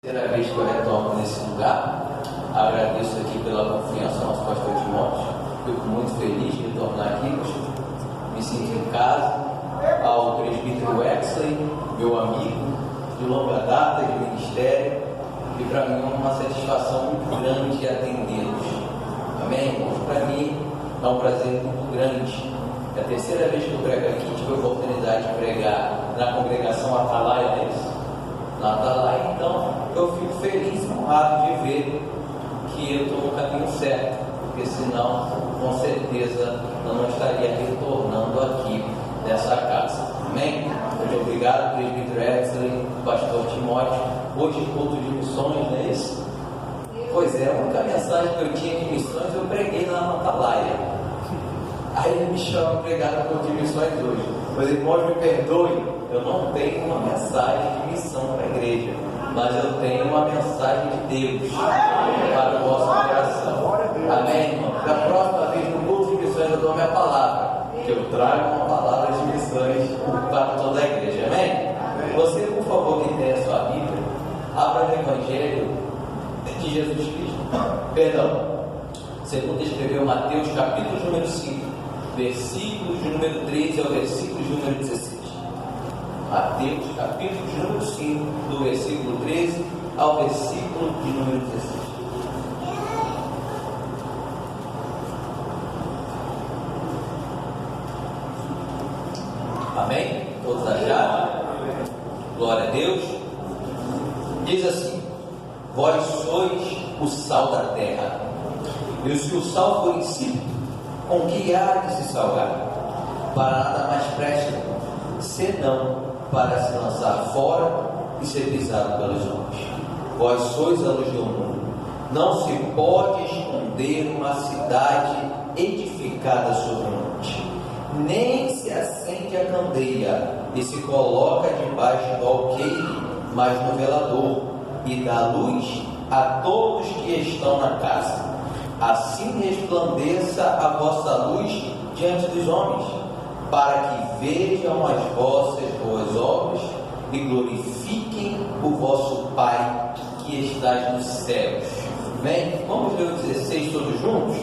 Primeira vez que eu retorno nesse lugar, agradeço aqui pela confiança ao nosso pastor Timóteo. Fico muito feliz de retornar aqui, me sinto em casa, ao presbítero Wexley, meu amigo de longa data de ministério, e para mim é uma satisfação muito grande atendê-los. Amém, irmãos? Para mim é um prazer muito grande. É a terceira vez que eu prego aqui, tive a oportunidade de pregar na congregação Atalaia, é isso? Na Atalaia, então eu fico feliz e honrado de ver que eu estou no caminho certo, porque senão, com certeza, eu não estaria retornando aqui nessa casa. Amém? Muito obrigado, presbítero Exley, pastor Timóteo. Hoje, culto de missões, não é isso? Pois é, a única mensagem que eu tinha de missões eu preguei lá na Atalaia. Aí ele me chama para pregar no culto de missões hoje. Mas irmãos, me perdoem, eu não tenho uma mensagem de missão para a igreja, mas eu tenho uma mensagem de Deus para o vosso coração. Amém, irmão? Da próxima vez no culto de missões eu dou a minha palavra, que eu trago uma palavra de missões para toda a igreja. Amém? Você, por favor, que tem a sua Bíblia, abra no Evangelho de Jesus Cristo. Perdão. Segundo escreveu Mateus, capítulo número 5, versículos de número 13 ao versículo de número 16. Mateus, capítulo de número 5, do versículo 13 ao versículo de número 16. Amém? Todos acharam? Glória a Deus. Diz assim: vós sois o sal da terra, e se o sal for insípido, com que há de se salgar? Para nada mais presta, senão para se lançar fora e ser pisado pelos homens. Vós sois a luz do mundo. Não se pode esconder uma cidade edificada sobre um monte, nem se acende a candeia e se coloca debaixo do alqueire, mas no velador, e dá luz a todos que estão na casa. Assim resplandeça a vossa luz diante dos homens, para que vejam as vossas boas obras e glorifiquem o vosso Pai que está nos céus. Amém? Vamos ler o 16 todos juntos?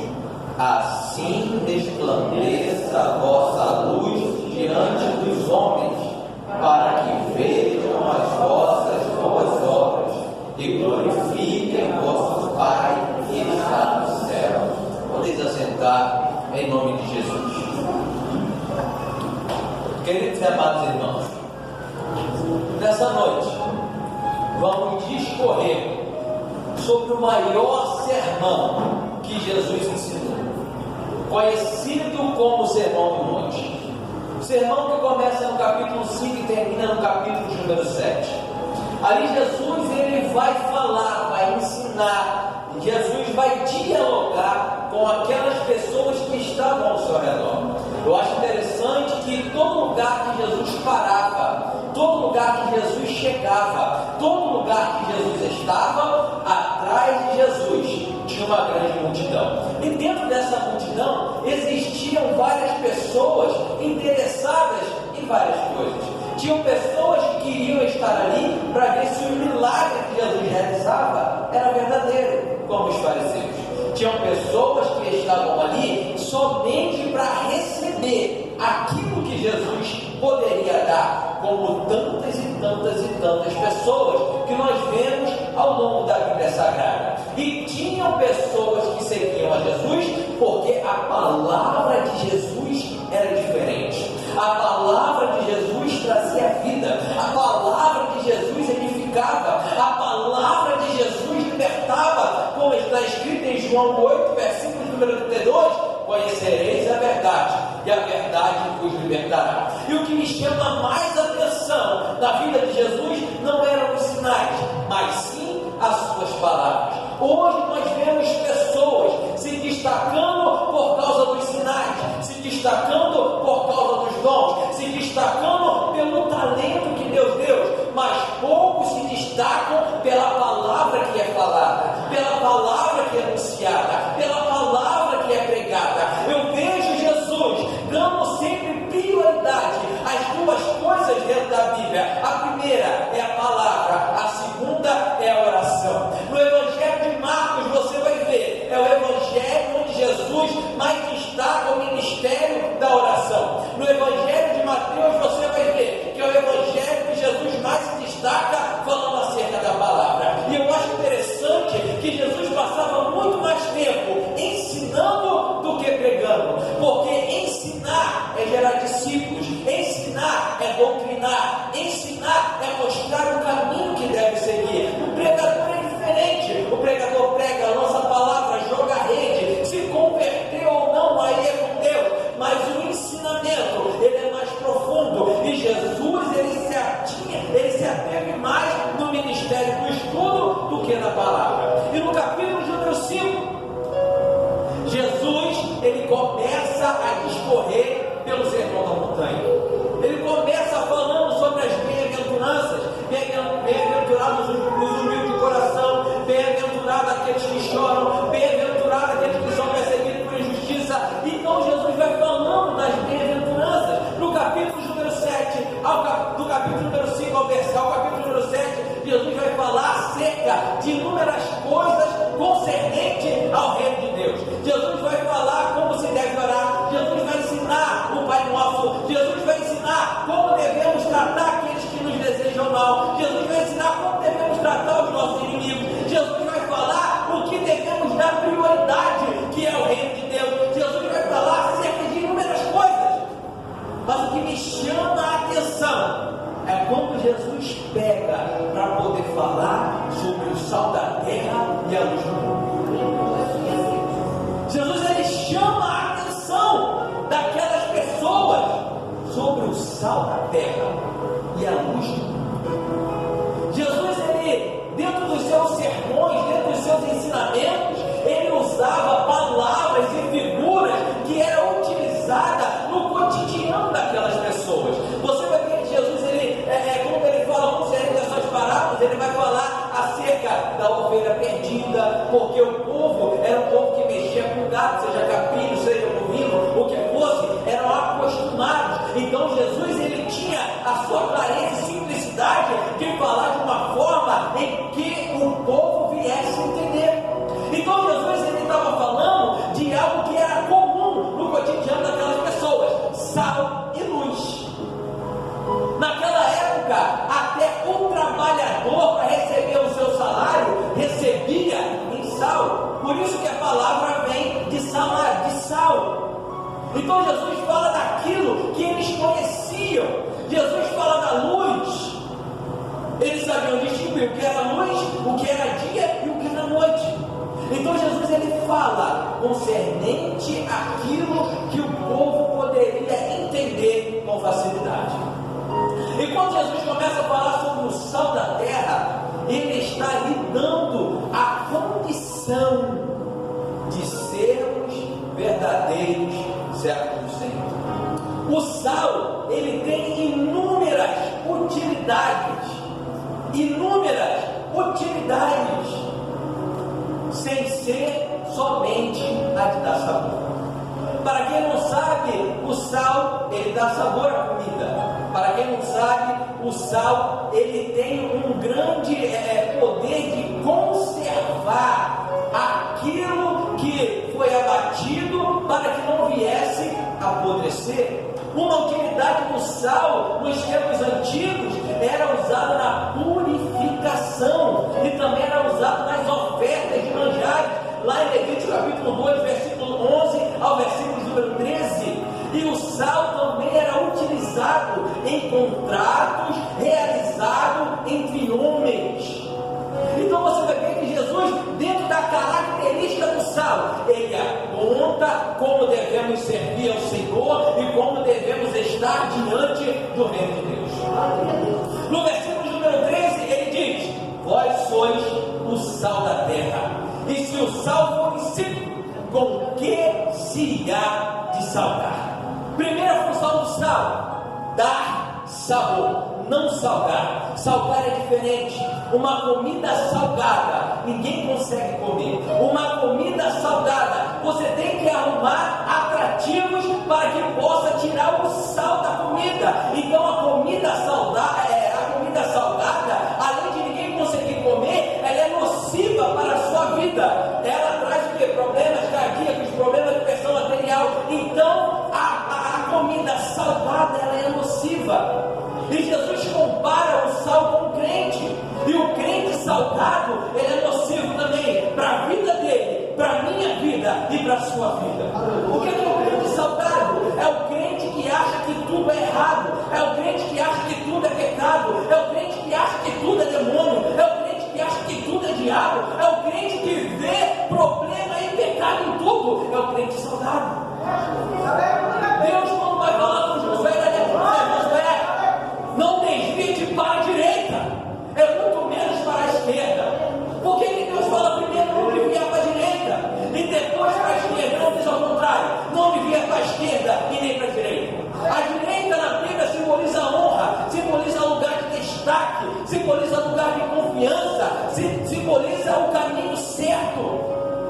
Assim resplandeça a vossa luz diante dos homens, para que vejam as vossas boas obras e glorifiquem o vosso Pai que está nos céus. Podeis assentar em nome de Jesus. Queridos e amados irmãos, nessa noite vamos discorrer sobre o maior sermão que Jesus ensinou, conhecido como o Sermão do Monte. O sermão que começa no capítulo 5 e termina no capítulo de número 7. Ali Jesus ele vai falar, vai ensinar, Jesus vai dialogar com aquelas pessoas que estavam ao seu redor. Eu acho interessante que todo lugar que Jesus parava, todo lugar que Jesus chegava, todo lugar que Jesus estava, atrás de Jesus tinha uma grande multidão. E dentro dessa multidão existiam várias pessoas interessadas em várias coisas. Tinham pessoas que queriam estar ali para ver se o milagre que Jesus realizava era verdadeiro, como os fariseus. Tinham pessoas que estavam ali somente para receber aquilo que Jesus poderia dar, como tantas e tantas e tantas pessoas que nós vemos ao longo da Bíblia Sagrada. E tinham pessoas que seguiam a Jesus porque a palavra de Jesus era diferente. A palavra de Jesus trazia vida, a palavra de Jesus edificava, a palavra de Jesus libertava, como está escrito em João 8, versículo número 32, conhecereis a verdade, e a verdade vos libertará. E o que me chama mais atenção na vida de Jesus não eram os sinais, mas sim as suas palavras. Hoje nós vemos pessoas se destacando por causa dos sinais, se destacando por causa dos dons, se destacando pelo talento que Deus deu, mas poucos se destacam pela palavra que é falada, pela palavra que é anunciada, pela palavra que é pregada. Eu vejo Jesus dando sempre prioridade às duas coisas dentro da Bíblia. A primeira é a palavra, a segunda é a oração. que Jesus passava muito mais tempo ensinando do que pregando, porque ensinar é gerar discípulos, ensinar é doutrinar, ensinar é mostrar o caminho que deve seguir. O pregador é diferente, o pregador prega, lança a palavra, joga a rede, se converteu ou não, aí é com Deus, mas o ensinamento, ele é mais profundo, e Jesus, ele se ateve mais no ministério do estudo do que na palavra. E no capítulo número 5, Jesus, ele começa a discorrer pelo sermão da montanha. Ele começa falando sobre as bem-aventuranças, bem-aventurados os humildes de coração, bem-aventurados aqueles que choram, bem-aventurados aqueles que são perseguidos por injustiça. Então Jesus vai falando das bem-aventuranças. No capítulo número 7, do capítulo número 5 ao capítulo número 7, Jesus vai falar acerca de inúmeras coisas concernentes ao reino de Deus. Jesus vai falar como se deve orar, Jesus vai ensinar o Pai Nosso, Jesus vai ensinar como devemos tratar aqueles que nos desejam mal, Jesus vai ensinar como devemos tratar os nossos inimigos, Jesus vai falar o que devemos dar prioridade, que é o reino de Deus. Jesus vai falar acerca de inúmeras coisas, mas o que me chama a atenção é quando Jesus pega para poder falar sobre o sal da terra e a luz do mundo. Jesus, ele chama a atenção daquelas pessoas sobre o sal da terra e a luz do mundo. Jesus, ele, dentro dos seus sermões, dentro dos seus ensinamentos, ele usava palavras e figuras que eram utilizadas no cotidiano daquelas pessoas. Você vai ver que Jesus, quando ele fala concernente dessas parábolas, ele vai falar acerca da ovelha perdida, porque o povo era um povo que mexia com gado, seja capim, seja bovino, o que fosse, eram acostumados. Então Jesus, ele tinha a sua clareza e simplicidade de falar de uma forma em que o povo viesse a entender. Então Jesus, ele estava falando de algo que era comum no cotidiano daquelas pessoas: sal e luz. Naquela época, até o trabalhador, para receber o seu salário, recebia em sal. Por isso que a palavra vem de salário, de sal. Então Jesus fala daquilo que eles conheciam. Jesus fala da luz. Eles sabiam distinguir o que era luz, o que era dia e o que era noite. Então Jesus, ele fala concernente àquilo que o povo poderia entender com facilidade. E quando Jesus começa a falar sobre o sal da terra, ele está lhe dando a condição de sermos verdadeiros servos do Senhor. O sal, ele tem inúmeras utilidades, sem ser somente a de dar sabor. Para quem não sabe, o sal, ele dá sabor à comida. Para quem não sabe, o sal, ele tem um grande poder de conservar aquilo que foi abatido para que não viesse a apodrecer. Uma utilidade do sal nos tempos antigos era usada na purificação e também era usado nas ofertas de manjares, lá em Levítico capítulo 2, versículo 11 ao versículo número 13. E o sal também era utilizado em contratos realizados entre homens. Então você vai ver que Jesus, dentro da característica do sal, ele aponta como devemos servir ao Senhor e como devemos estar diante do reino de Deus. No versículo número 13, ele diz: vós sois o sal da terra, e se o sal for insípido, com que se há de salgar? Primeira função do sal: dar sabor, não salgar. Salgar é diferente. Uma comida salgada ninguém consegue comer. Uma comida salgada, você tem que arrumar atrativos para que possa tirar o sal da comida. Então a comida salgada, além de ninguém conseguir comer, ela é nociva para a sua vida. Ela traz o que? Problemas cardíacos, problemas de pressão arterial. Então a comida salgada, ela é nociva. E Jesus compara o sal com o crente. E o crente salgado, ele é nocivo também. sua vida. Porque é o crente salgado, é o crente que acha que tudo é errado, é o crente que acha que tudo é pecado, é o crente que acha que tudo é demônio, é o crente que acha que tudo é diabo, é o crente que vê problema e pecado em tudo, é o crente salgado. Deus, quando vai falar com Josué, vai dizer: Josué, não desvie para a direita, é muito menos para a esquerda. Por que Deus fala primeiro não desviar para a direita e depois para a esquerda? Não diz ao contrário, não desviar para a esquerda e nem para a direita. A direita na Bíblia simboliza a honra, simboliza lugar de destaque, simboliza lugar de confiança, simboliza o caminho certo.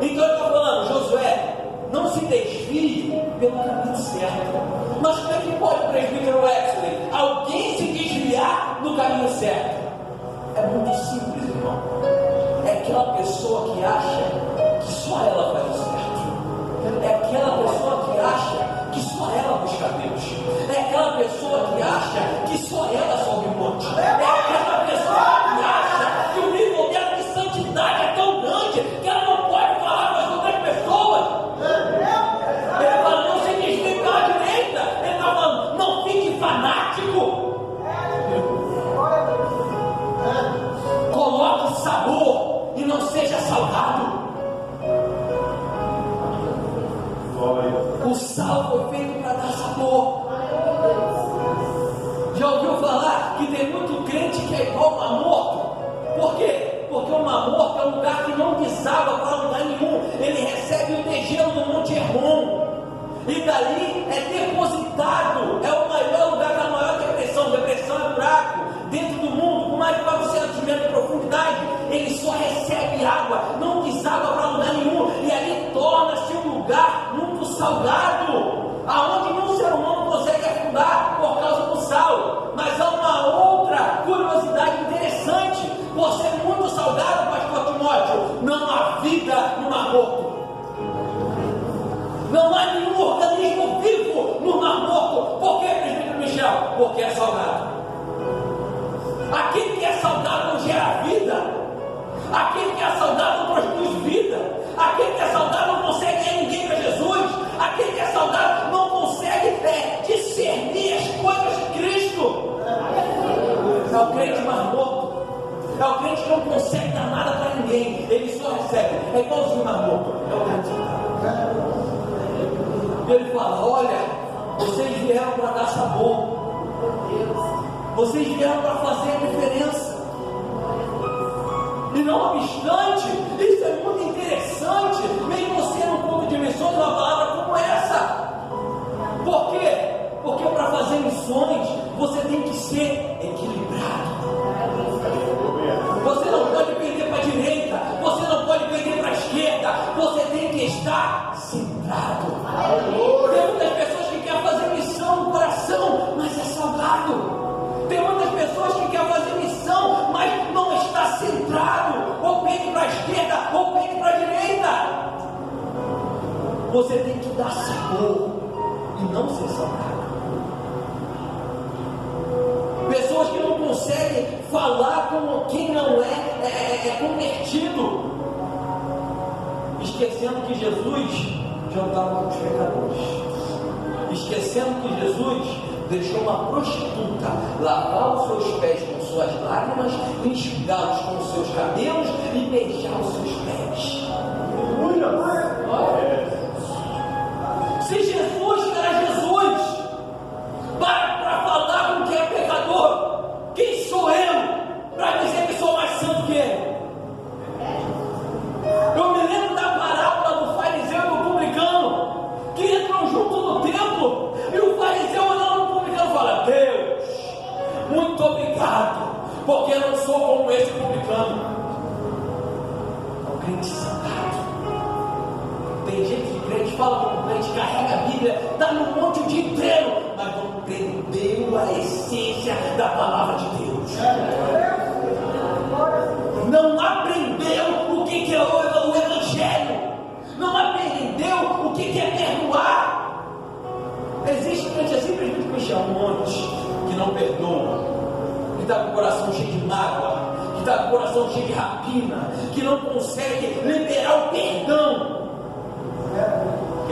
Então ele está falando: Josué, não se desvie pelo caminho certo. Mas como é que pode o presbítero Wesley alguém se desviar do caminho certo? É muito simples, irmão. É aquela pessoa que acha que só ela faz o certo. É aquela pessoa que acha que só ela busca Deus. É aquela pessoa que acha que só ela sobe o monte. É aquela pessoa que acha que o nível dela de santidade é tão grande que ela não pode falar com as outras pessoas. Ele fala: não se desvie para a direita. Ele está falando: não fique fanático. Coloque sabor e não seja salgado. O sal foi feito para dar sabor. Já ouviu falar que tem muito crente que é igual mar morto? Por quê? Porque o mar morto é um lugar que não desaba para lugar nenhum. Ele recebe o degelo do Monte Hermon e dali é depositado. É o maior lugar da maior depressão. Depressão é buraco dentro do mundo, com mais de 400 metros de profundidade. Ele só recebe água, não desaba para lugar nenhum, e ali torna-se um lugar muito salgado, aonde nenhum ser humano consegue afundar por causa do sal. Mas há uma outra curiosidade interessante: por ser muito salgado, pastor Timóteo, não há vida no mar morto. Não há nenhum organismo vivo no mar morto. Por que, presbítero Michel? Porque é salgado. Aquele que é salgado não gera vida. Aquele que é salgado não produz vida. Aquele que é salgado não consegue ir ninguém para Jesus. Aquele que é salgado não consegue discernir as coisas de Cristo. É o crente mais morto. É o crente que não consegue dar nada para ninguém. Ele só recebe. É igualzinho mais morto. É o crente salgado. Ele fala: olha, vocês vieram para dar sabor. Vocês vieram para fazer a diferença. E não obstante, isso é muito interessante, mesmo você num ponto de missões, uma palavra como essa. Por quê? Porque para fazer missões, você tem que ser equilibrado. Você não pode perder para a direita, você não pode perder para a esquerda, você tem que estar centrado. Tem muitas pessoas que querem fazer missão no coração, mas é salgado. Tem muitas pessoas que querem fazer missão, mas não está centrado, ou pende para a esquerda, ou pende para a direita. Você tem que dar sabor e não ser salgado. Pessoas que não conseguem falar como quem não é convertido, esquecendo que Jesus jantava com os pecadores, esquecendo que Jesus deixou uma prostituta lavar os seus pés com suas lágrimas, enxugá-los com os seus cabelos e beijar os seus pés. Se Jesus era Jesus para falar com quem é pecador, quem sou eu para dizer que sou mais santo que ele? Eu me lembro da parábola do fariseu e do publicano, que entram junto no templo, e o fariseu olhando para o publicano e fala: Deus, muito obrigado, porque eu não sou como esse publicano. É um crente salgado. Tem gente que crente fala como crente, carrega a Bíblia, está no monte o dia inteiro, mas não entendeu a essência da palavra de Deus. Não aprendeu o que é o Evangelho. Não aprendeu o que é perdoar. Existe crente assim, presbítero Michel, um monte que não perdoa, que está com o coração cheio de mágoa, que está com o coração cheio de rapina, que não consegue liberar o perdão.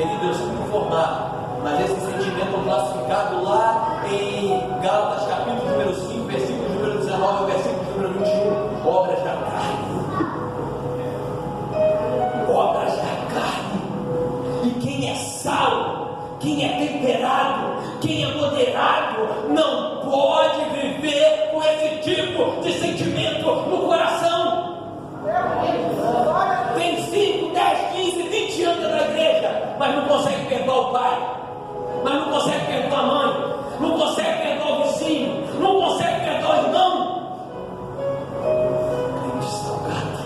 Querido, eu sinto informar, mas esse sentimento é classificado lá em Gálatas capítulo número 5, versículo número 19 ao versículo número 21, obras da carne. Obras da carne. E quem é sal, quem é temperado, quem é moderado, não pode viver com esse tipo de sentimento no coração. Tem 5, 10, 15, 20 anos na igreja, mas não consegue perdoar o pai, mas não consegue perdoar a mãe, não consegue perdoar o vizinho, não consegue perdoar o irmão. Crente salgado,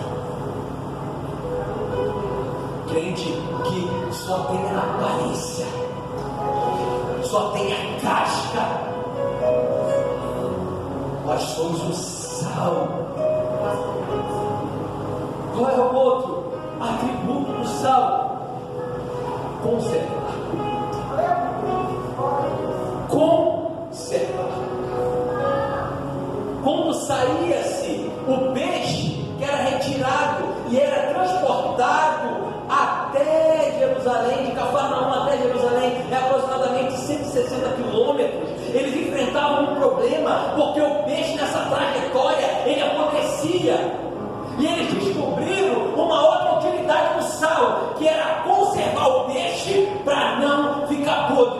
crente que só tem a aparência, só tem a casca. Nós somos o sal. Qual é o outro atributo do sal? Conservar. Conservar. Quando saía-se o peixe que era retirado e era transportado até Jerusalém, de Cafarnaum até Jerusalém, é aproximadamente 160 quilômetros, eles enfrentavam um problema, porque o peixe nessa trajetória, ele apodrecia. E eles descobriram uma outra utilidade do sal, que era conservar o peixe para não ficar podre.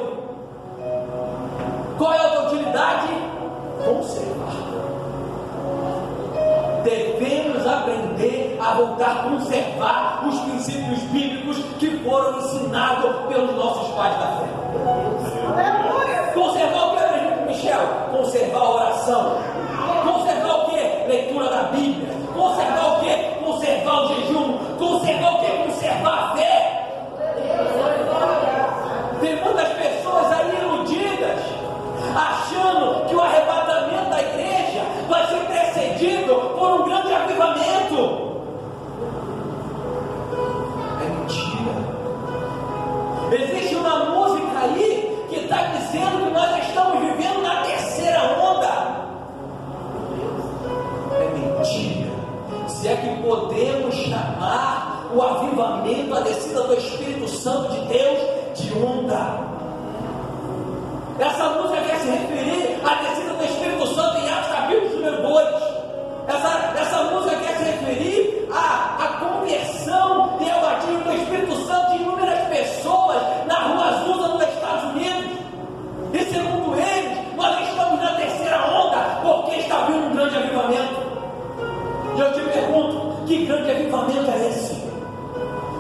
Qual é a outra utilidade? Conservar. Devemos aprender a voltar a conservar os princípios bíblicos que foram ensinados pelos nossos pais da fé. Conservar o que, Michel? Conservar a oração. Conservar o que? Leitura da Bíblia. Conservar o que? Conservar o jejum. Conservar o que? Conservar a fé. Tem muitas pessoas aí iludidas, achando que o arrebatamento da igreja vai ser precedido por um grande avivamento. É mentira. Existe uma música aí que está dizendo que nós estamos vivendo na terceira onda. É mentira. Se é que podemos chamar o avivamento, a descida do Espírito Santo de Deus, de onda. Essa música quer se referir à descida do Espírito Santo em Atos capítulo número 2. Essa música quer se referir à conversão e ao batismo do Espírito Santo de inúmeras pessoas na rua Azusa, nos Estados Unidos. E segundo eles, nós estamos na terceira onda, porque está vindo um grande avivamento. E eu te pergunto, que grande avivamento é esse?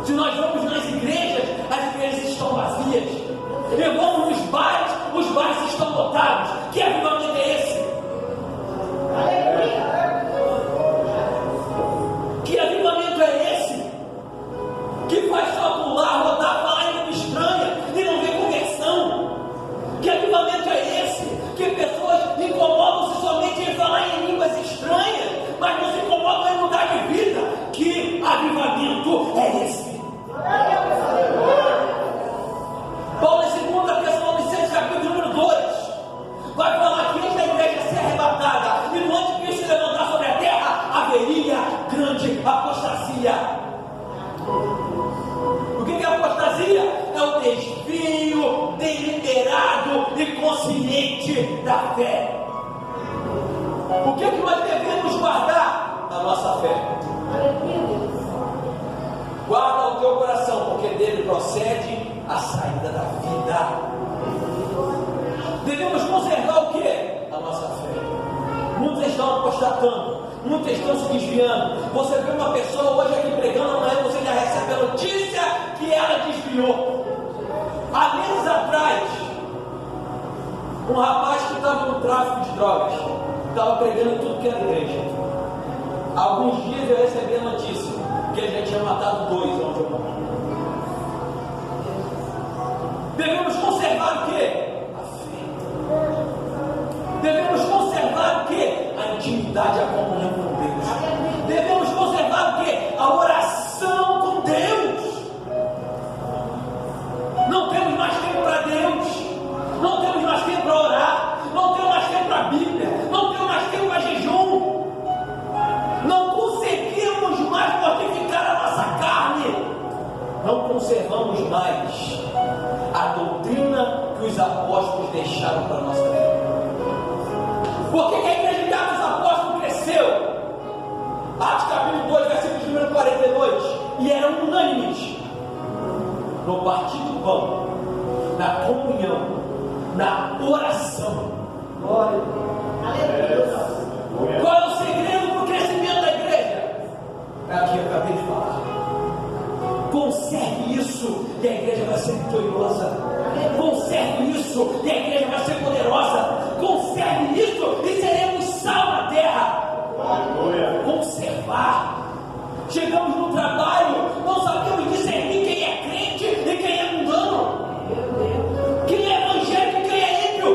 Se nós vamos nas igrejas, as igrejas estão vazias. E vamos nos bares, os bares estão lotados. Que avivamento é esse? Que avivamento é esse? Que faz só pular, rodar, falar em língua estranha e não vê conversão. Que avivamento é esse? Que pessoas incomodam-se somente em falar em línguas estranhas, mas não se incomodam em mudar de vida. Que avivamento é esse? Paulo em 2 Tessalonicenses capítulo número 2 vai falar que antes da igreja ser arrebatada e no anticristo se levantar sobre a terra, haveria grande apostasia. O que é apostasia? É o desvio deliberado e consciente da fé. O que nós devemos guardar? A nossa fé. Guarda o teu coração, porque dele procede a saída da vida. Devemos conservar o que? A nossa fé. Muitos estão apostatando, muitos estão se desviando. Você vê uma pessoa hoje aqui pregando, amanhã você já recebe a notícia que ela desviou. Há meses atrás, um rapaz que estava no tráfico de drogas, estava pregando em tudo que era igreja. Alguns dias eu recebi a notícia que ele já tinha matado 2 onde eu moro. Devemos conservar o quê? A fé. Devemos conservar o quê? A intimidade, a comunhão com Deus. Devemos conservar o quê? A oração com Deus. Não temos mais tempo para Deus. Não temos mais tempo para orar. Não temos mais tempo para a Bíblia. Não temos mais tempo para jejum. Não conseguimos mais mais a doutrina que os apóstolos deixaram para a nossa vida. Por que a igreja de Atos dos Apóstolos cresceu? Atos capítulo 2, versículo número 42. E eram unânimes no partir do pão, na comunhão, na oração. Glória. Aleluia. Qual é o segredo para o crescimento da igreja? É aqui que eu acabei de falar. Conserve isso e a igreja vai ser vitoriosa. Conserve isso e a igreja vai ser poderosa. Conserve isso e seremos sal na terra. Conservar. Chegamos no trabalho, não sabemos discernir quem é crente e quem é mundano, quem é evangélico e quem é ímpio.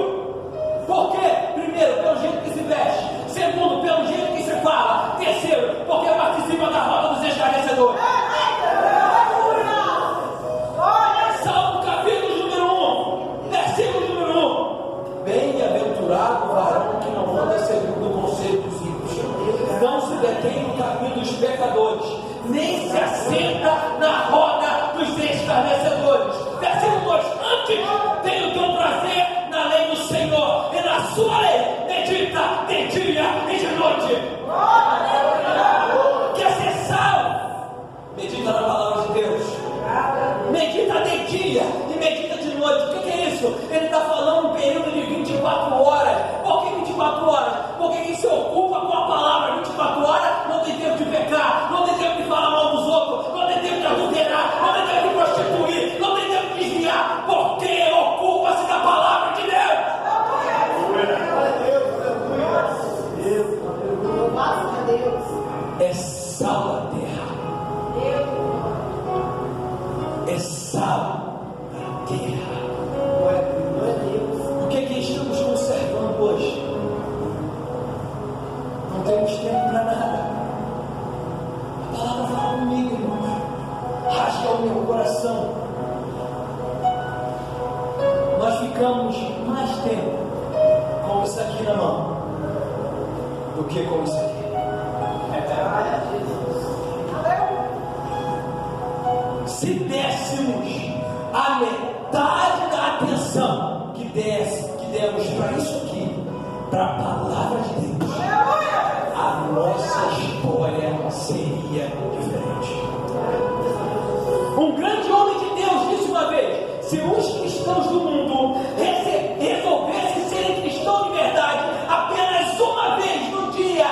Por quê? Primeiro, pelo jeito que se veste. Segundo, pelo jeito que se fala. Terceiro, porque participa da roda dos esclarecedores. Salmo capítulo número 1, versículo número 1. Bem-aventurado o varão que não anda segundo o conselho dos ímpios, não se detém no caminho dos pecadores, nem se assenta na roda dos escarnecedores. Versículo 2: antes tenho teu prazer na lei do Senhor, e na sua lei medita de dia e de noite. Quer ser sal? Medita na palavra de Deus. Medita de dia e medita de noite. O que é isso? Ele está falando um período de 24 horas. Por que 24 horas? Porque quem se ocupa com a palavra 24 horas não tem tempo de pecar, não tem tempo de falar mal dos outros, não tem tempo de adulterar, não tem tempo de prostituir, não tem tempo de desviar, porque ocupa-se da palavra de Deus. É sal da terra. É sal da terra. O que é que estamos conservando hoje? Não temos tempo para nada. A palavra fala comigo, irmão. Rasga o meu coração. Nós ficamos mais tempo com isso aqui na mão do que com isso aqui. Se dessemos a metade da atenção que demos para isso aqui, para a palavra de Deus, a nossa história seria diferente. Um grande homem de Deus disse uma vez: se os cristãos do mundo resolvessem serem cristãos de verdade apenas uma vez no dia,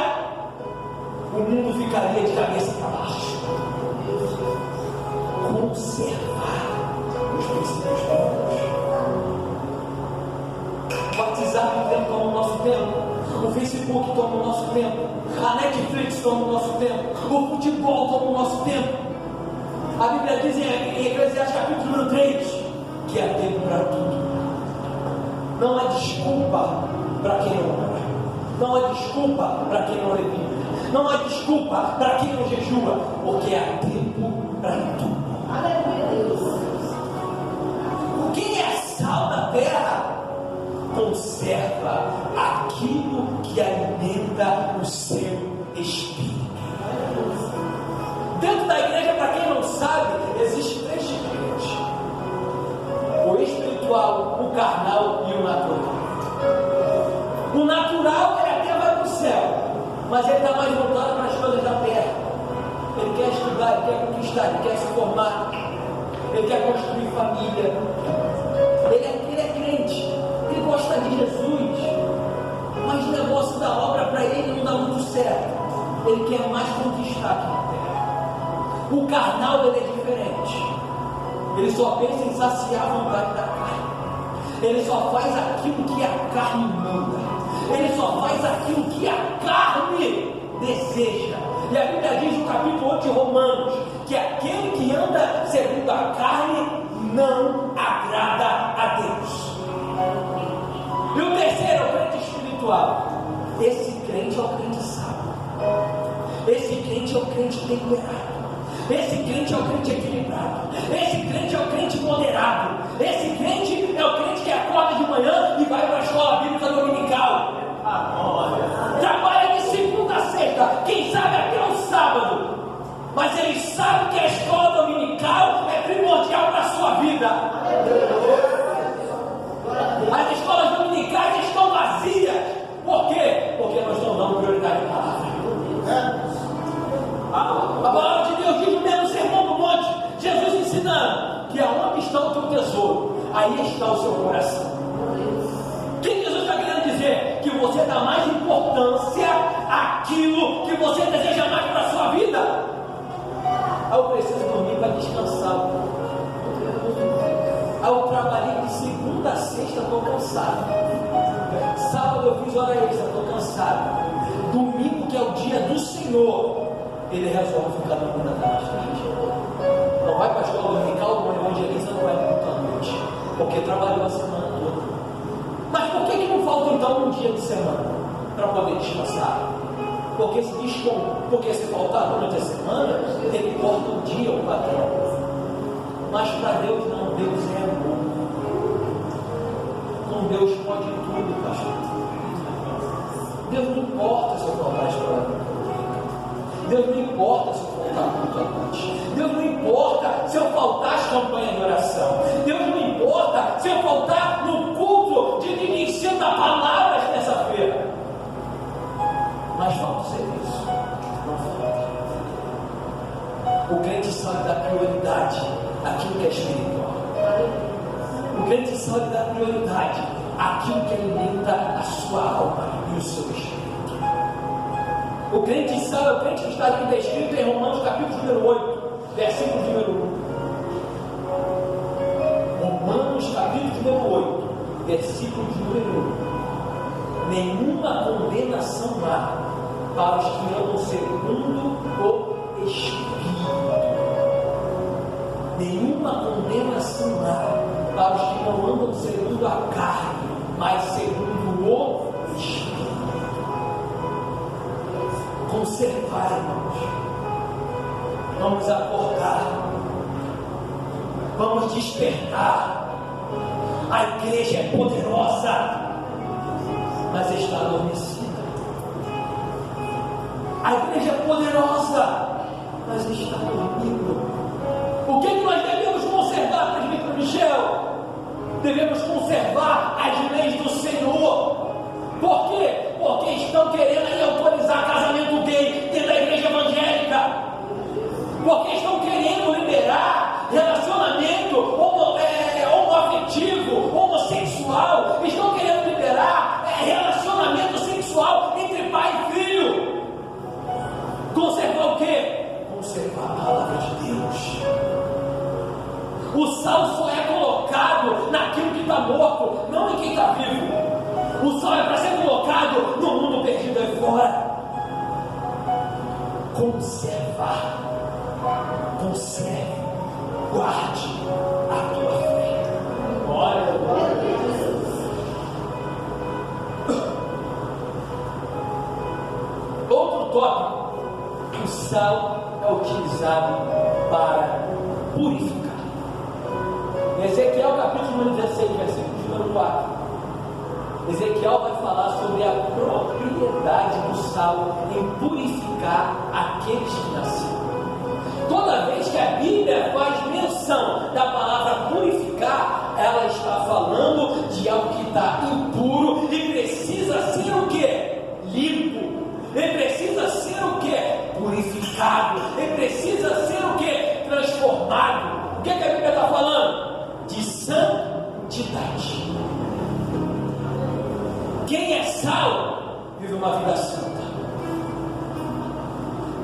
o mundo ficaria de cabeça para baixo. Conservar os princípios bíblicos. O WhatsApp toma o nosso tempo, o Facebook toma o nosso tempo, a Netflix toma o nosso tempo, o futebol toma o nosso tempo. A Bíblia diz em Eclesiastes capítulo número 3 que há tempo para tudo. Não há desculpa para quem não ora, não há desculpa para quem não lê Bíblia, não há desculpa para quem não jejua, porque há tempo para tudo. Aleluia, Deus. Quem é sal da terra conserva aquilo que alimenta o seu espírito. Dentro da igreja, para quem não sabe, existem 3 tipos de igreja: o espiritual, o carnal e o natural. O natural, ele até vai para o céu, mas ele está mais voltado para as coisas da terra. Ele quer estudar, ele quer conquistar, ele quer se formar, ele quer construir família. Ele é crente, ele gosta de Jesus, mas o negócio da obra para ele não dá muito certo. Ele quer mais conquistar aqui na terra. O carnal, ele é diferente. Ele só pensa em saciar a vontade da carne. Ele só faz aquilo que a carne manda. Ele só faz aquilo que a carne deseja. E a Bíblia diz no capítulo 8 de Romanos que aquele que anda segundo a carne não agrada a Deus. E o terceiro é o crente espiritual. Esse crente é o crente sábio. Esse crente é o crente temperado. Esse crente é o crente equilibrado. Esse crente é o crente moderado. Esse crente é o crente que acorda de manhã e vai para a escola bíblica dominical. Trabalha de segunda a sexta, quem sabe até o sábado. Mas ele sabe que a escola dominical é primordial para a sua vida. vida. As escolas dominicais estão vazias. Por quê? Porque nós não damos prioridade à palavra. A palavra de Deus diz no mesmo sermão do monte, Jesus ensinando que aonde está o teu tesouro, aí está o seu coração. O que Jesus está querendo dizer? Que você dá mais importância àquilo que você deseja mais para a sua vida. Eu preciso dormir para descansar. Eu trabalhei de segunda a sexta, estou cansado. Sábado eu fiz hora extra, estou cansado. Domingo, que é o dia do Senhor, ele resolve ficar dormindo até mais tarde. Não vai para a escola dominical, não evangeliza, não vai para a noite, porque trabalhou a semana toda. Mas por que não falta então um dia de semana para poder descansar? Porque se faltar durante a semana, ele corta o dia, o patrão. Mas para Deus não, Deus é amor. Com Deus pode tudo, pastor. Deus não importa se eu faltar a escola. Deus não importa se eu faltar muito à noite. Deus não importa se eu faltar as campanhas de oração. Deus não importa se eu faltar no culto de ensino da palavra terça-feira. Mas falta o serviço. Não falta. O crente sabe da prioridade aquilo que é espiritual. O crente sabe da prioridade aquilo que alimenta a sua alma e o seu espírito. O crente sabe, o crente que está aqui descrito em Romanos capítulo número 8, versículo número 1. Romanos capítulo número 8, versículo número 1. Nenhuma condenação há para os que andam segundo o Espírito. Nenhuma condenação há para os que não andam segundo a carne, mas segundo o Espírito. Conservar, irmãos. Vamos acordar. Vamos despertar. A igreja é poderosa, mas está adormecida. A igreja é poderosa, mas está dormindo. O que nós devemos conservar, presbítero Michel? Devemos conservar as leis do Senhor. Por quê? Porque estão querendo aí autorizar casamento gay dentro da igreja evangélica. Porque estão querendo liberar relacionamento homoafetivo, homossexual. Estão querendo liberar relacionamento sexual entre pai e filho. Conservar o quê? Conservar a palavra de Deus. O sal só é colocado naquilo que está morto, não em quem está vivo. O sal é para ser colocado no mundo perdido aí fora. Conservar. Conserve. Guarde a tua fé. Glória. Outro tópico. O sal é utilizado para purificar. Ezequiel capítulo 16, versículo número 4. Ezequiel vai falar sobre a propriedade do sal em purificar aqueles que nasceram. Toda vez que a Bíblia faz menção da palavra purificar, ela está falando de algo que está impuro e precisa ser o quê? Limpo. E precisa ser o quê? Purificado. E precisa ser o quê? Transformado. O que a Bíblia está falando? De santidade. Quem é sal vive uma vida santa.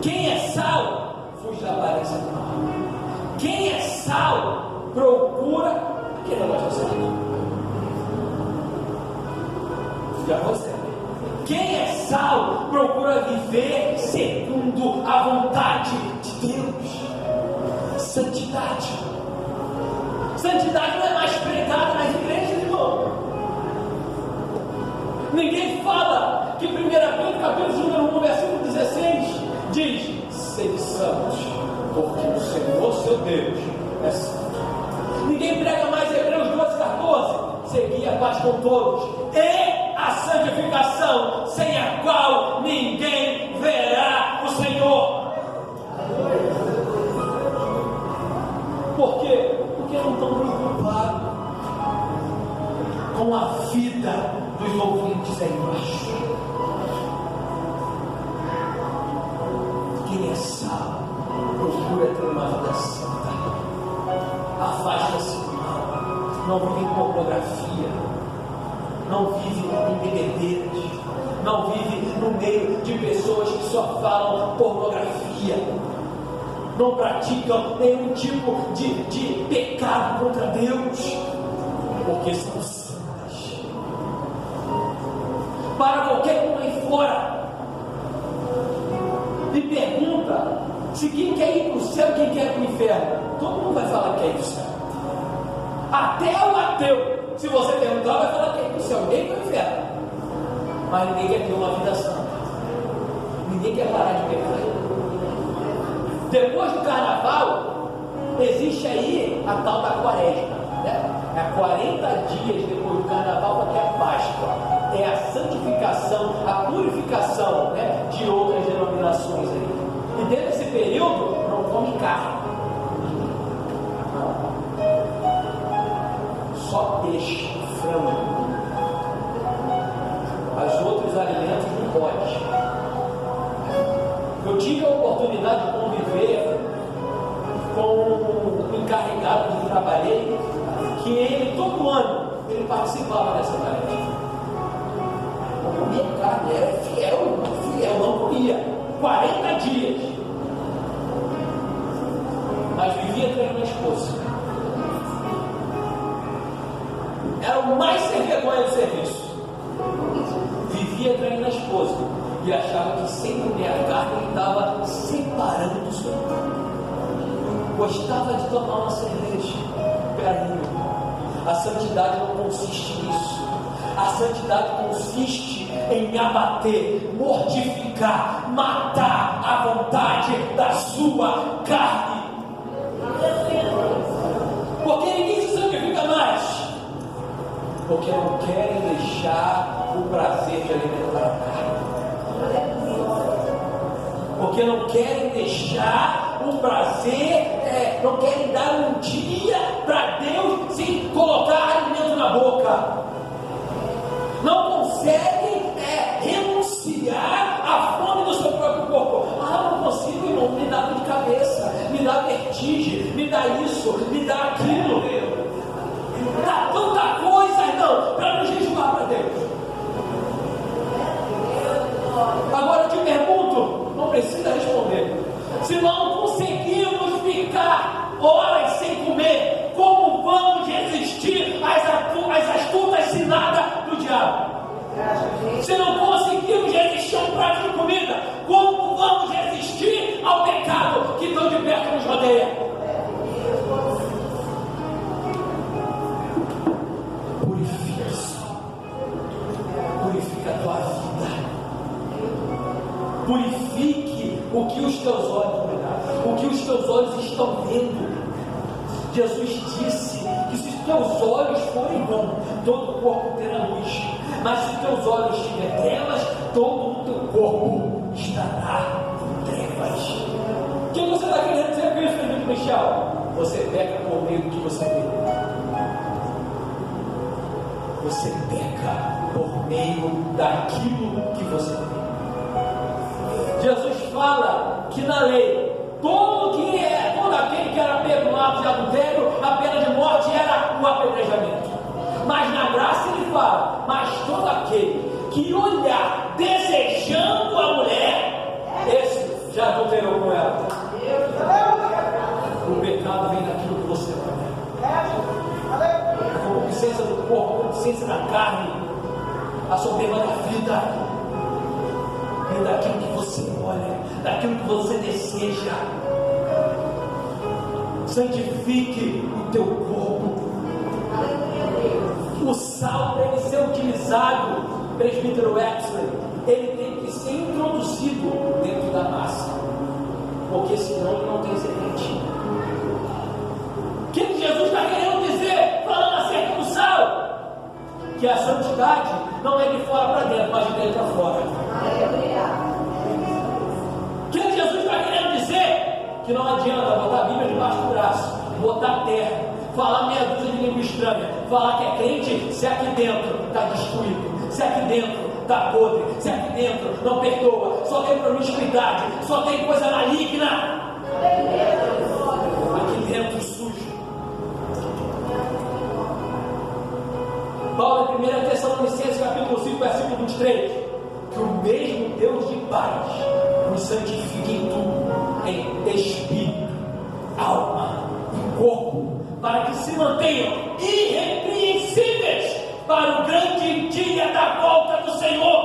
Quem é sal fuge da aparência do mal. Quem é sal procura que não vai fazer. Já você. Quem é sal procura viver segundo a vontade de Deus. Santidade. Santidade não é mais pregada nas igrejas, irmão. Ninguém fala que 1 Pedro capítulo número 1, versículo 16 diz: sede santos, porque o Senhor seu Deus é santo. Ninguém prega mais Hebreus 12:14, segui a paz com todos e a santificação, sem a qual ninguém verá o Senhor. Por quê? Porque porque não estão preocupados com a vida dos ouvintes aí embaixo. Quem é salvo procura ter uma vida santa, afasta-se do mal, não vive em pornografia, não vive em bebedeiras, não vive no meio de pessoas que só falam pornografia, não praticam nenhum tipo de pecado contra Deus, porque são santas. Para qualquer um aí fora e pergunta se quem quer ir para o céu e quem quer ir para o inferno, todo mundo vai falar que quer ir para o céu. Até o ateu, se você perguntar, vai falar que quer ir para o céu, ninguém para o inferno. Mas ninguém quer ter uma vida santa, ninguém quer parar de pecar. Depois do carnaval, existe aí a tal da quaresma, né? É 40 dias depois do carnaval, que é a Páscoa. É a santificação, a purificação, né, de outras denominações aí. E dentro desse período, não come carne. Não. Só peixe, frango. Os outros alimentos não pode. Eu tive a oportunidade de conviver com um encarregado que trabalhei, que ele, todo ano, ele participava dessa tarefa. Não comia carne, era fiel, não comia. 40 dias. Mas vivia treinando a esposa. Era o mais sem vergonha do serviço. Vivia traindo a esposa e achava que sem comer a carne ele estava separando do seu corpo. Gostava de tomar uma cerveja. Peraí, a santidade não consiste nisso. A santidade consiste em abater, mortificar, matar a vontade da sua carne. Porque ninguém se santifica mais. Porque não querem deixar o prazer de alimentar a carne. Porque não querem deixar o prazer, não querem dar um dia para Deus sem colocar alimento na boca. Não conseguem renunciar à fome do seu próprio corpo. Não consigo, irmão, me dá dor de cabeça, me dá vertigem, me dá isso, me dá aquilo. Dá tanta coisa, irmão, para não jejuar para Deus. Agora eu te pergunto, não precisa responder. Se não conseguimos ficar horas sem comer, como vamos resistir às astutas ciladas do diabo? Se não conseguimos resistir a um prato de comida, como vamos resistir ao pecado que tão de perto nos rodeia? Purifica-se. Purifica a tua vida. Purifique o que os teus olhos verão, o que os teus olhos estão vendo. Jesus disse que se os teus olhos forem bons, todo o corpo terá luz. Mas se os teus olhos tiverem trevas, todo o teu corpo estará em trevas. O que você está querendo dizer com isso, Felipe Michel? Você peca por meio do que você vê. Você peca por meio daquilo que você vê. Jesus fala que na lei, todo aquele que era pego no ato de adultério, a pena de morte era o apedrejamento. Mas na graça ele fala, mas todo aquele que olhar desejando a mulher, esse já adulterou com ela. O pecado vem daquilo que você olha. A concupiscência do corpo, a concupiscência da carne, a soberba da vida, vem daquilo que você olha, daquilo que você deseja. Santifique o teu corpo. O sal deve ser utilizado, presbítero Exley, ele tem que ser introduzido dentro da massa, porque senão ele não tem semente. O que Jesus está querendo dizer, falando acerca do sal? Que a santidade não é de fora para dentro, mas de dentro para fora. O que Jesus está querendo dizer? Que não adianta botar a Bíblia debaixo do braço, botar terra, falar meia dúzia de língua estranha, falar que é crente, se aqui dentro está destruído, se aqui dentro está podre, se aqui dentro não perdoa, só tem promiscuidade, só tem coisa maligna, aqui dentro sujo. Paulo em 1 Tessalonicenses capítulo 5, versículo 23, que o mesmo Deus de paz nos santifique em tudo, em espírito, alma e corpo, para que se mantenham irrepreensíveis para o grande dia da volta do Senhor.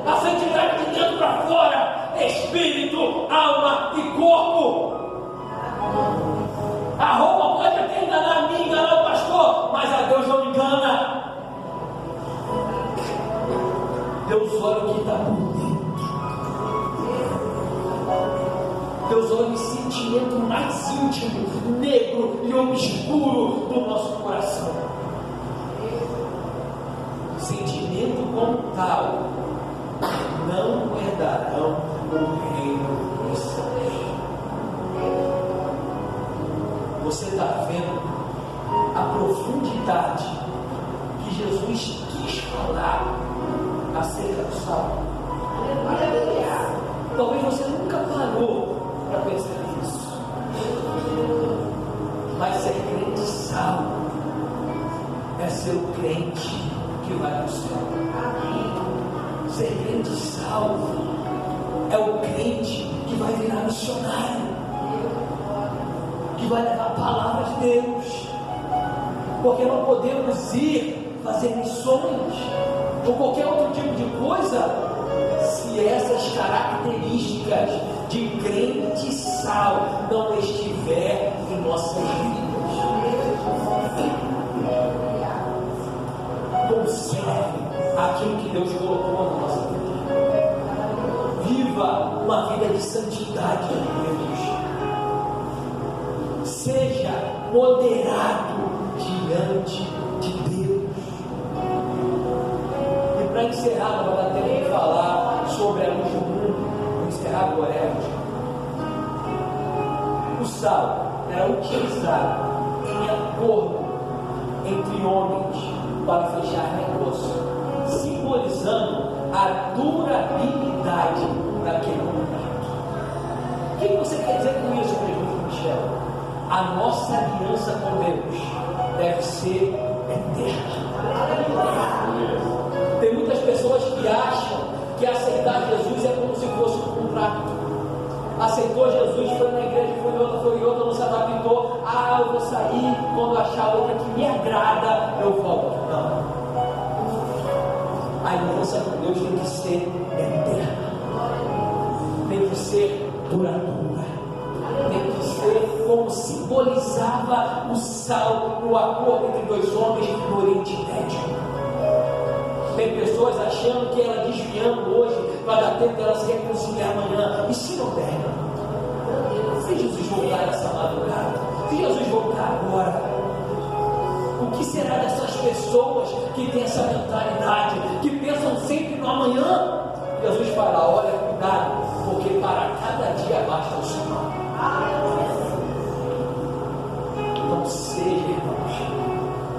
A santidade de dentro para fora, espírito, alma e corpo. A roupa pode até enganar a mim, enganar o pastor, mas a Deus não engana. Deus olha o que está por dentro. Deus olha o sentimento mais íntimo, negro e obscuro do nosso coração. Sentimento como tal não herdarão o reino dos céus. Você está vendo a profundidade que Jesus quis falar acerca do sal? Talvez você nunca parou para perceber isso, mas ser crente salvo é ser o crente que vai para o céu. Ser crente salvo é o crente que vai virar missionário, que vai levar a palavra de Deus, porque não podemos ir fazer missões ou qualquer outro tipo de coisa se essas características de crente sal não estiver em nossas vidas. Conserve aquilo que Deus colocou na nossa vida. Viva uma vida de santidade em Deus. Seja moderado diante de Deus. E para encerrar, não vai dar tempo de falar sobre a luz do mundo. Vou encerrar agora. O sal era utilizado em acordo entre homens para fechar negócio, simbolizando a durabilidade daquele momento. O que você quer dizer com isso, presbítero Michel? A nossa aliança com Deus deve ser eterna. Tem muitas pessoas que acham que aceitar Jesus é como se fosse um contrato. Aceitou Jesus, foi na igreja, foi outra, não se adaptou. Eu vou sair, quando achar outra que me agrada, eu volto. Não. A aliança com Deus tem que ser eterna, tem que ser duradoura, tem que ser como simbolizava o sal no acordo entre dois homens no Oriente Médio. Tem pessoas achando que ela desviando hoje vai dar tempo dela se reconciliar amanhã. E se não der? Se Jesus voltar essa madrugada, se Jesus voltar agora, o que será dessas pessoas que têm essa mentalidade, que pensam sempre no amanhã? Jesus fala: olha, cuidado, porque para cada dia basta o Senhor. Não seja, irmãos,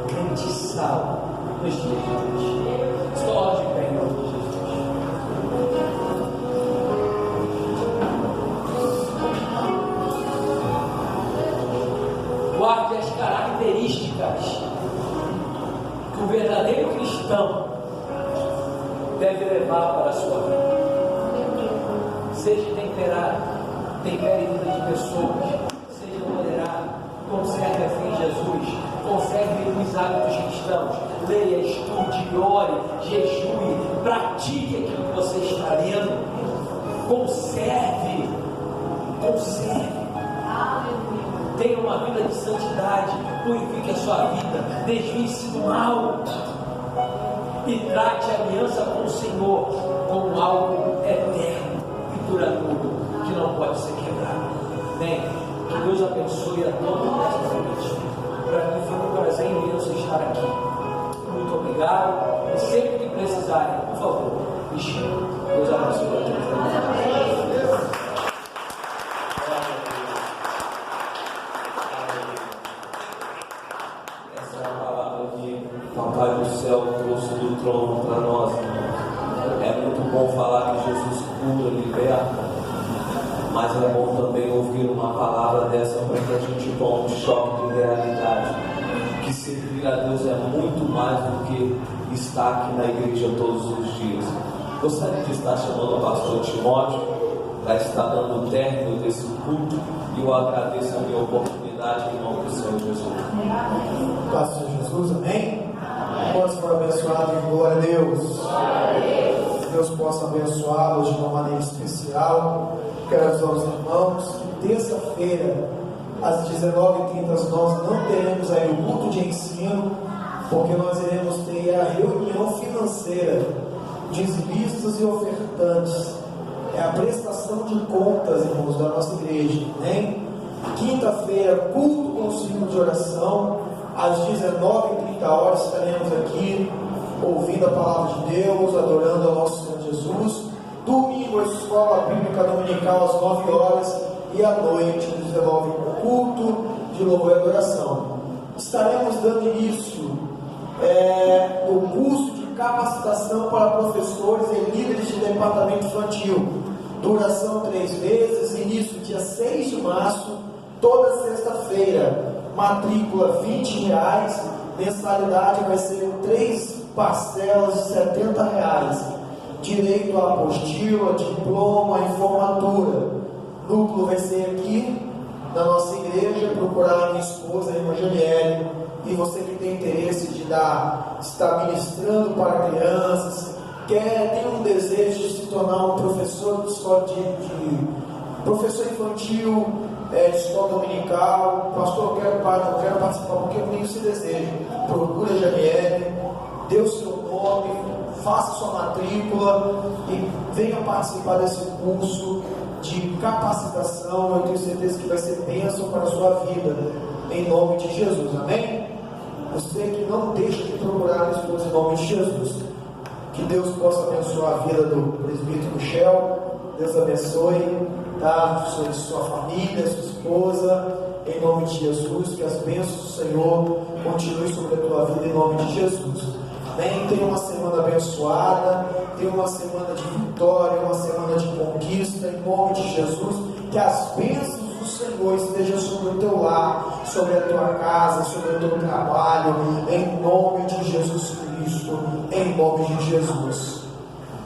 crente sal nos dias de hoje. Só de pé em nome de Jesus. Guarde as características que o verdadeiro cristão deve levar para a sua vida. Seja temperado, tempere vida de pessoas, seja moderado, conserve a fé em Jesus, conserve os hábitos cristãos, leia, estude, ore, jejue, pratique aquilo que você está lendo, conserve, tenha uma vida de santidade, purifique a sua vida, desvie-se do mal e trate a aliança com o Senhor como algo eterno e duradouro, que não pode ser quebrado. Bem, que Deus abençoe a todos nesta noite. Para mim foi um prazer imenso estar aqui. Muito obrigado. E sempre que precisarem, por favor, me chamem. Deus abençoe a todos. Papai do céu trouxe do trono para nós. É muito bom falar que Jesus cura, liberta, mas é bom também ouvir uma palavra dessa para que a gente tome um choque de realidade. Que servir a Deus é muito mais do que estar aqui na igreja todos os dias. Gostaria de estar chamando o pastor Timóteo para estar dando o término desse culto, e eu agradeço a minha oportunidade em nome do Senhor Jesus. Paz do Senhor Jesus, amém? Posso for abençoado em glória a Deus. Deus possa abençoá-los de uma maneira especial. Quero avisar os irmãos que terça-feira, às 19h30, nós não teremos aí o culto de ensino, porque nós iremos ter a reunião financeira, dizimistas e ofertantes. É a prestação de contas, irmãos, da nossa igreja, amém? Quinta-feira, culto com o círculo de oração, às 19h30 estaremos aqui ouvindo a palavra de Deus, adorando ao nosso Senhor Jesus. Domingo, a escola bíblica dominical às 9h, e à noite, às 19h, culto de louvor e adoração. Estaremos dando início no curso de capacitação para professores e líderes de departamento infantil. Duração 3 meses, início dia 6 de março, toda sexta-feira. Matrícula R$20, mensalidade vai ser 3 parcelas de R$70. Direito à apostila, diploma e formatura. Núcleo vai ser aqui na nossa igreja. Procurar a minha esposa, a irmã Janiele, e você que tem interesse de estar ministrando para crianças, tem um desejo de se tornar um professor de professor infantil, de escola dominical. Pastor, eu quero participar porque eu tenho esse desejo. Procura a Janiele, dê o seu nome, faça sua matrícula e venha participar desse curso de capacitação. Eu tenho certeza que vai ser bênção para a sua vida, em nome de Jesus, amém? Você que não deixa de procurar a esposa, em nome de Jesus. Que Deus possa abençoar a vida do presbítero Michel. Deus abençoe, tá? Sua família, sua esposa, em nome de Jesus. Que as bênçãos do Senhor continuem sobre a tua vida, em nome de Jesus. Amém? Tenha uma semana abençoada, tenha uma semana de vitória, uma semana de conquista, em nome de Jesus. Que as bênçãos do Senhor estejam sobre o teu lar, sobre a tua casa, sobre o teu trabalho, em nome de Jesus Cristo, em nome de Jesus.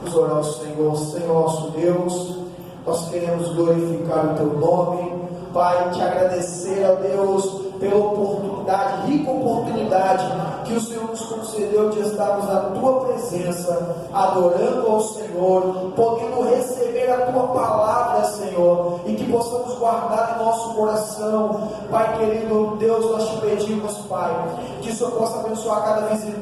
Vamos orar ao Senhor. Senhor nosso Deus, nós queremos glorificar o teu nome, Pai, te agradecer a Deus pela oportunidade, rica oportunidade que o Senhor nos concedeu de estarmos na tua presença, adorando ao Senhor, podendo receber a tua palavra, Senhor, e que possamos guardar em nosso coração. Pai querido Deus, nós te pedimos, Pai, que o Senhor possa abençoar cada visitante.